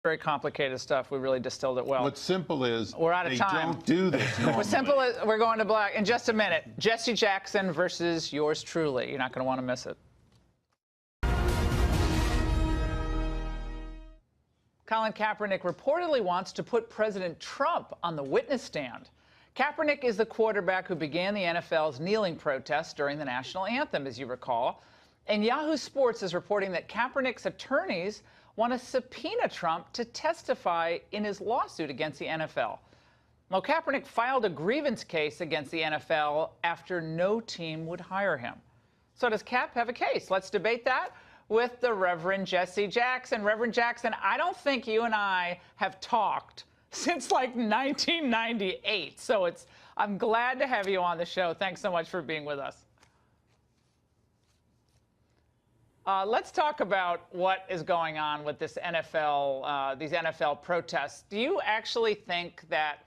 Very complicated stuff. We really distilled it well. What's simple is we're out of time. They don't do this normally. What's simple is we're going to black in just a minute. Jesse Jackson versus yours truly. You're not going to want to miss it. Colin Kaepernick reportedly wants to put President Trump on the witness stand. Kaepernick is the quarterback who began the NFL's kneeling protest during the national anthem, as you recall. And Yahoo Sports is reporting that Kaepernick's attorneys want to subpoena Trump to testify in his lawsuit against the NFL. Well, Kaepernick filed a grievance case against the NFL after no team would hire him. So does Cap have a case? Let's debate that with the Reverend Jesse Jackson. Reverend Jackson, I don't think you and I have talked since like 1998. So I'm glad to have you on the show. Thanks so much for being with us. Let's talk about what is going on with this NFL, these NFL protests. Do you actually think that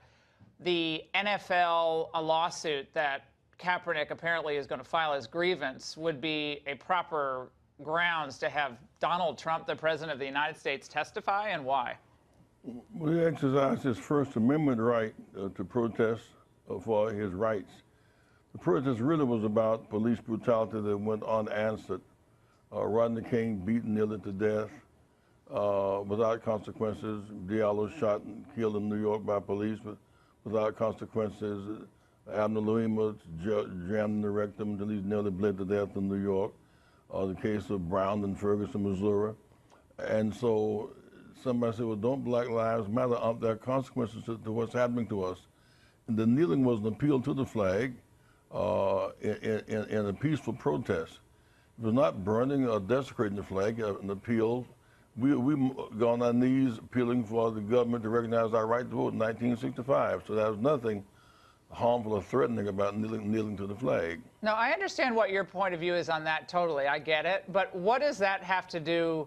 the NFL lawsuit that Kaepernick apparently is going to file as grievance would be a proper grounds to have Donald Trump, the President of the United States, testify, and why? Well, he exercised his First Amendment right to protest for his rights. The protest really was about police brutality that went unanswered. Rodney King beaten nearly to death without consequences. Diallo shot and killed in New York by police without consequences. Abner Louima jammed in the rectum until he nearly bled to death in New York. The case of Brown in Ferguson, Missouri. And so somebody said, well, don't Black Lives Matter? There are consequences to what's happening to us. And the kneeling was an appeal to the flag in a peaceful protest. It was not burning or desecrating the flag, an appeal. We got on our knees appealing for the government to recognize our right to vote in 1965. So there was nothing harmful or threatening about kneeling to the flag. No, I understand what your point of view is on that totally. I get it. But what does that have to do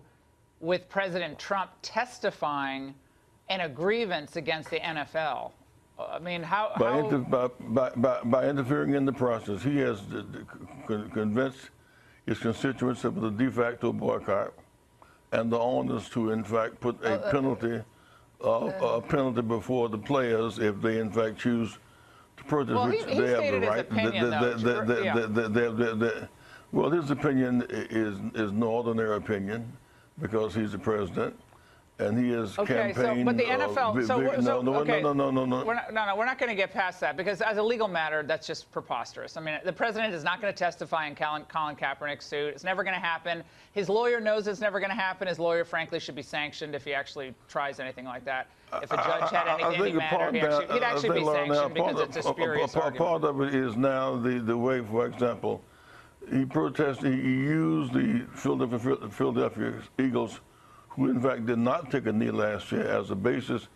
with President Trump testifying in a grievance against the NFL? I mean, By interfering in the process, he has convinced his constituents of the de facto boycott and the owners to, in fact, put a penalty before the players if they, in fact, choose to protest, well, which he they have the right. Well, his opinion is no ordinary opinion because he's the president. And he is campaigning. So, but the NFL. No. We're not going to get past that because, as a legal matter, that's just preposterous. I mean, the president is not going to testify in Colin Kaepernick's suit. It's never going to happen. His lawyer knows it's never going to happen. His lawyer, frankly, should be sanctioned if he actually tries anything like that. If a judge had any matter, he'd actually be sanctioned because it's a spurious argument. Part of it is now the way, for example, he protested. He used the Philadelphia Eagles, who in fact did not take a knee last year, as a basis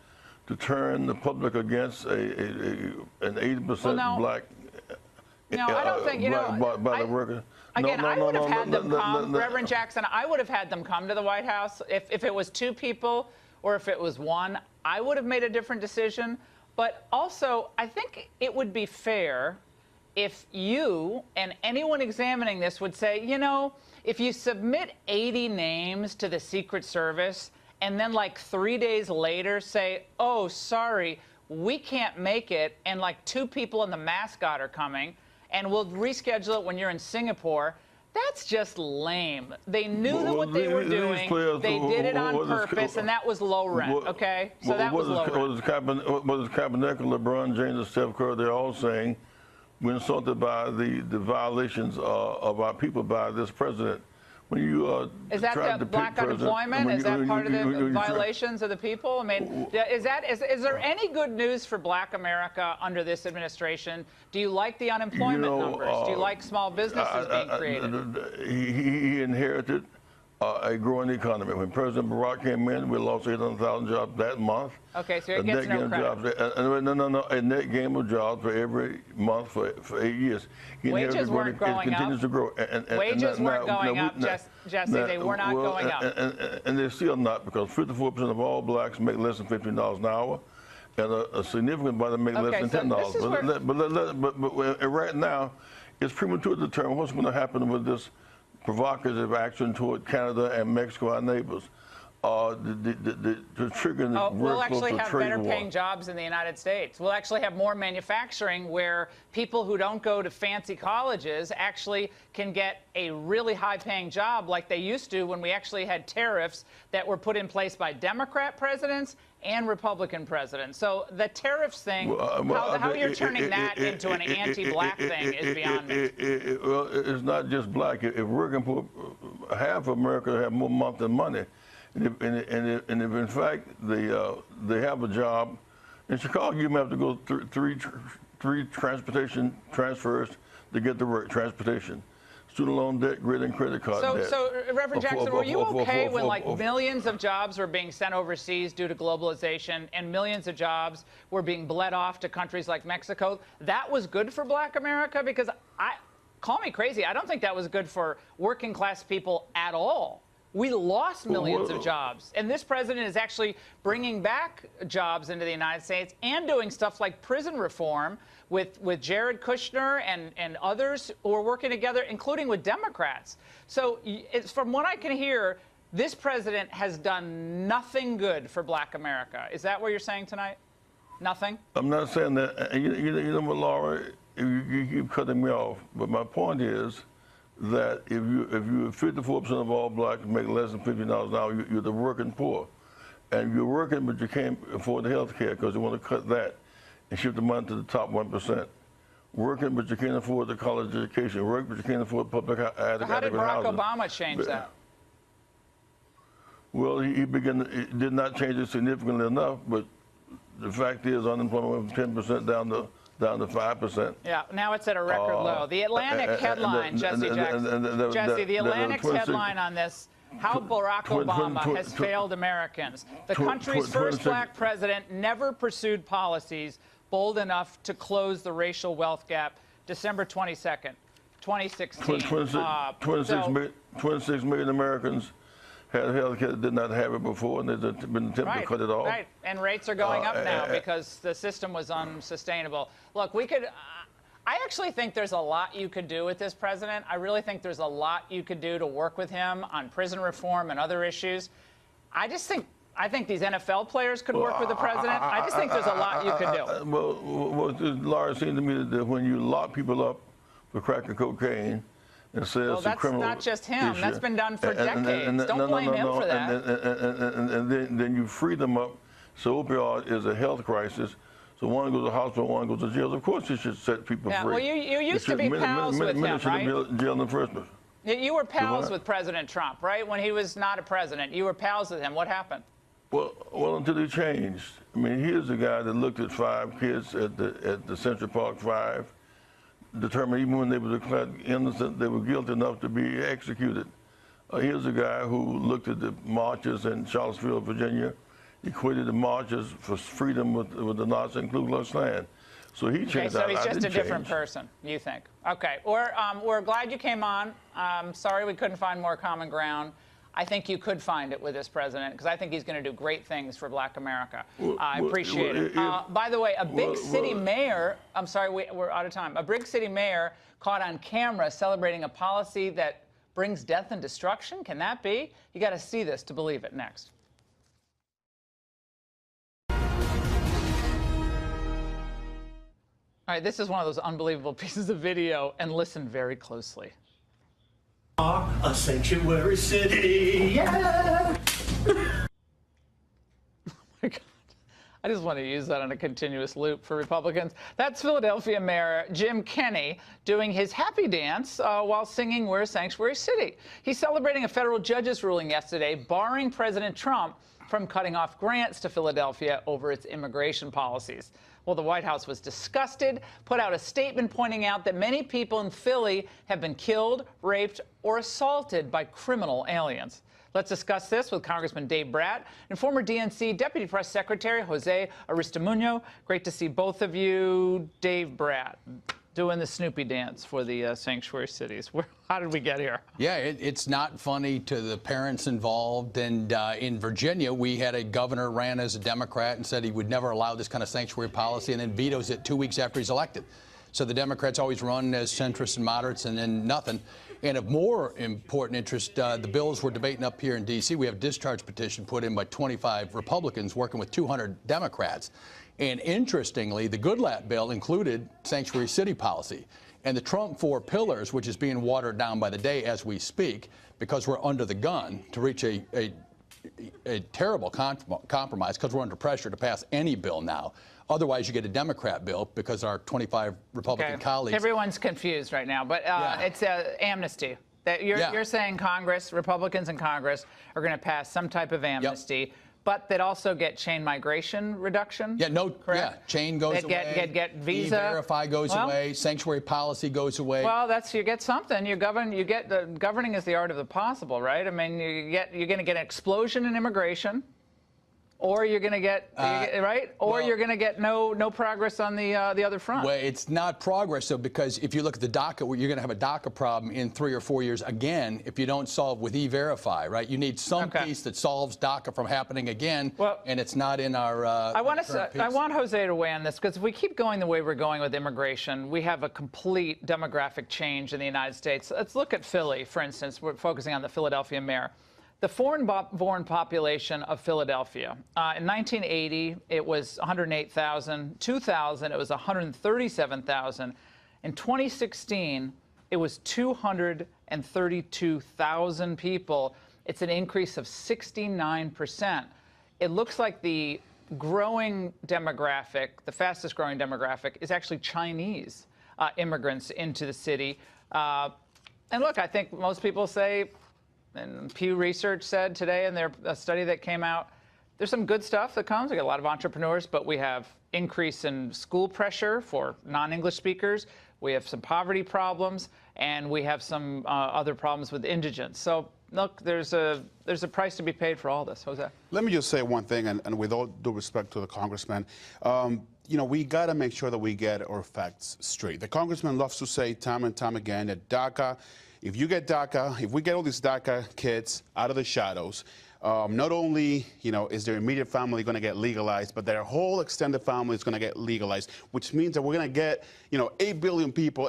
to turn the public against an 80% black. No, I don't think, you know, by the workers. Again, I would have had them come, Reverend Jackson, I would have had them come to the White House. If it was two people or if it was one, I would have made a different decision. But also, I think it would be fair if you and anyone examining this would say, you know, if you submit 80 names to the Secret Service and then like 3 days later say, oh, sorry, we can't make it, and like 2 people and the mascot are coming, and we'll reschedule it when you're in Singapore, that's just lame. They knew what they were doing. They did it on purpose, and that was low rent, okay? So that was low rent. What is Kaepernick, LeBron James, and Steph Curry, they're all saying, we're insulted by the violations of our people by this president. When you is that the black unemployment? Is that part of the violations of the people? I mean, is there any good news for Black America under this administration? Do you like the unemployment numbers? Do you like small businesses being created? He inherited a growing economy. When President Barack came in, we lost 800,000 jobs that month. Okay, so it gets no credit. A net gain of jobs for every month for 8 years. Wages weren't going up. It continues to grow. Wages weren't going up, Jesse. They were not going up. And they're still not, because 54% of all blacks make less than $15 an hour, and a significant body make less than $10. But right now, it's premature to determine what's going to happen with this provocative action toward Canada and Mexico, our neighbors. to trigger the we'll actually of have trade better war. paying jobs in the United States. We'll actually have more manufacturing where people who don't go to fancy colleges actually can get a really high paying job like they used to when we actually had tariffs that were put in place by Democrat presidents and Republican presidents. So the tariffs thing, how you're turning that into an anti-black thing is beyond me. Well, it's not just black. If working poor, half of America have more money than money. And if in fact they have a job, in Chicago you may have to go three transportation transfers to get to work. Transportation, student loan debt, and credit card debt. So Reverend Jackson, were you okay when like millions of jobs were being sent overseas due to globalization and millions of jobs were being bled off to countries like Mexico? That was good for Black America? Because call me crazy, I don't think that was good for working class people at all. We lost millions of jobs. And this president is actually bringing back jobs into the United States and doing stuff like prison reform with Jared Kushner and others who are working together, including with Democrats. So from what I can hear, this president has done nothing good for Black America. Is that what you're saying tonight? Nothing? I'm not saying that. You know what, Laura? You keep cutting me off. But my point is that if you 54% of all blacks make less than $50 an hour, you're the working poor. And you're working, but you can't afford the health care because you want to cut that and shift the money to the top 1%. Working, but you can't afford the college education. Work, but you can't afford public adequate housing. How did Barack Obama change that? Well, he did not change it significantly enough, but the fact is unemployment went from 10% down to 5%. Yeah, now it's at a record low. The Atlantic headline, Jesse Jackson. Jesse, the Atlantic's headline on this, how Barack Obama has failed Americans. The country's first black president never pursued policies bold enough to close the racial wealth gap. December 22nd, 2016. 26 million Americans had health care that did not have it before, and there's been attempts to cut it off. Right, and rates are going up now because the system was unsustainable. Look, I actually think there's a lot you could do with this president. I really think there's a lot you could do to work with him on prison reform and other issues. I think these NFL players could work with the president. I just think there's a lot you could do. Well, Laura, it seems to me that when you lock people up for crack and cocaine, well, that's not just him. Issue. That's been done for decades. Don't blame him for that. And then you free them up. So opioid is a health crisis. So one goes to the hospital, one goes to jail. Of course, you should set people free. Well, you used to be pals with him, right? Jail in the first place. You were pals with President Trump, right? When he was not a president, you were pals with him. What happened? Well, until he changed. I mean, here's a guy that looked at 5 kids at the Central Park 5. Determined even when they were declared innocent, they were guilty enough to be executed. Here's a guy who looked at the marches in Charlottesville, Virginia, equated the marches for freedom with the Nazi and Ku Klux Klan. So he changed. Okay, so he's just a different person, you think? Okay, we're glad you came on. Sorry we couldn't find more common ground. I think you could find it with this president because I think he's going to do great things for Black America. I appreciate it. By the way, a big city mayor, I'm sorry, we're out of time. A big city mayor caught on camera celebrating a policy that brings death and destruction. Can that be? You got to see this to believe it. Next. All right, this is one of those unbelievable pieces of video, and listen very closely. A sanctuary city, yeah! Oh my God. I just want to use that on a continuous loop for Republicans. That's Philadelphia Mayor Jim Kenney doing his happy dance while singing We're a Sanctuary City. He's celebrating a federal judge's ruling yesterday barring President Trump from cutting off grants to Philadelphia over its immigration policies. Well, the White House was disgusted, put out a statement pointing out that many people in Philly have been killed, raped, or assaulted by criminal aliens. Let's discuss this with Congressman Dave Brat and former DNC Deputy Press Secretary Jose Aristimuño. Great to see both of you. Dave Brat, doing the Snoopy dance for the sanctuary cities. How did we get here? Yeah, it's not funny to the parents involved. And in Virginia, we had a governor ran as a Democrat and said he would never allow this kind of sanctuary policy and then vetoes it 2 weeks after he's elected. So the Democrats always run as centrists and moderates and then nothing. And of more important interest, the bills we're debating up here in D.C., we have a discharge petition put in by 25 Republicans working with 200 Democrats. And interestingly, the Goodlatte bill included sanctuary city policy. And the Trump 4 pillars, which is being watered down by the day as we speak, because we're under the gun to reach a terrible compromise, because we're under pressure to pass any bill now. Otherwise, you get a Democrat bill because our 25 Republican colleagues. Everyone's confused right now, but it's amnesty. That you're saying Congress, Republicans in Congress, are going to pass some type of amnesty, but they'd also get chain migration reduction. Chain goes away. Get visa. E-Verify goes away. Sanctuary policy goes away. Well, you get something. Governing is the art of the possible, right? I mean, you're going to get an explosion in immigration. Or you're going to get right, or you're going to get no progress on the other front. Well, it's not progress, though, because if you look at the DACA, you're going to have a DACA problem in 3 or 4 years again if you don't solve with E-Verify, right? You need some piece that solves DACA from happening again, and it's not in our. I want Jose to weigh on this, because if we keep going the way we're going with immigration, we have a complete demographic change in the United States. Let's look at Philly, for instance. We're focusing on the Philadelphia mayor. The foreign-born population of Philadelphia, in 1980, it was 108,000. 2000, it was 137,000. In 2016, it was 232,000 people. It's an increase of 69%. It looks like the growing demographic, the fastest-growing demographic, is actually Chinese immigrants into the city. And look, I think most people say, and Pew Research said today in their study that came out, there's some good stuff that comes. We got a lot of entrepreneurs, but we have increase in school pressure for non-English speakers. We have some poverty problems, and we have some other problems with indigents. So look, there's a price to be paid for all this. Jose? Let me just say one thing, and with all due respect to the congressman, you know, we got to make sure that we get our facts straight. The congressman loves to say time and time again that DACA, if we get all these DACA kids out of the shadows, not only, you know, is their immediate family going to get legalized, but their whole extended family is going to get legalized, which means that we're going to get, you know, 8 million people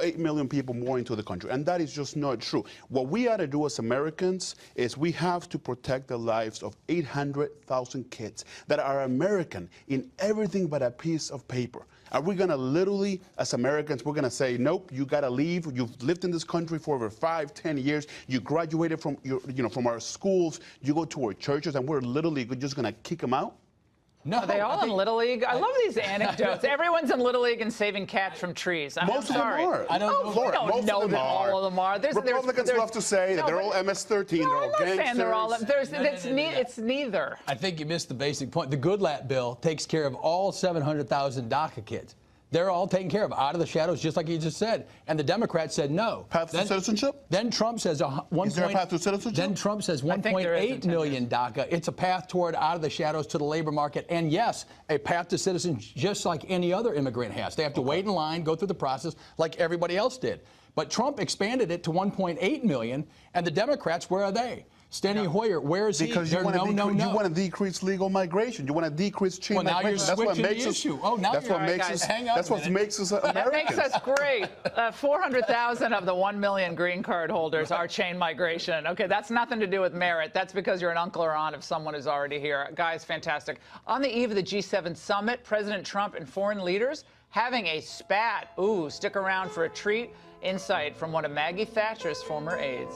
more into the country. And that is just not true. What we ought to do as Americans is we have to protect the lives of 800,000 kids that are American in everything but a piece of paper. Are we going to literally, as Americans, we're going to say, nope, you got to leave. You've lived in this country for over 5, 10 years. You graduated from from our schools. You go to our churches, and we're literally just going to kick them out? No, are they all in Little League? I love these anecdotes. Everyone's in Little League and saving cats from trees. Most of them are. I don't know. Laura, don't know that all of them are. Republicans love to say that they're all MS-13, they're all gangsters. It's neither. I think you missed the basic point. The Goodlatte bill takes care of all 700,000 DACA kids. They're all taken care of, out of the shadows, just like you just said. And the Democrats said no. Path to citizenship? Then Trump says Is there a path to citizenship? Then Trump says 1.8 million DACA. It's a path toward out of the shadows to the labor market. And yes, a path to citizenship, just like any other immigrant has. They have to wait in line, go through the process like everybody else did. But Trump expanded it to 1.8 million, and the Democrats, where are they? Steny Hoyer, where is he? Because you want to decrease legal migration. You want to decrease chain migration. That's what makes us. Oh, now that's what makes us. That's what makes us Americans. That makes us great. 400,000 of the 1 million green card holders are chain migration. Okay, that's nothing to do with merit. That's because you're an uncle or aunt of someone who's already here. Guys, fantastic. On the eve of the G7 summit, President Trump and foreign leaders having a spat. Ooh, stick around for a treat. Insight from one of Maggie Thatcher's former aides.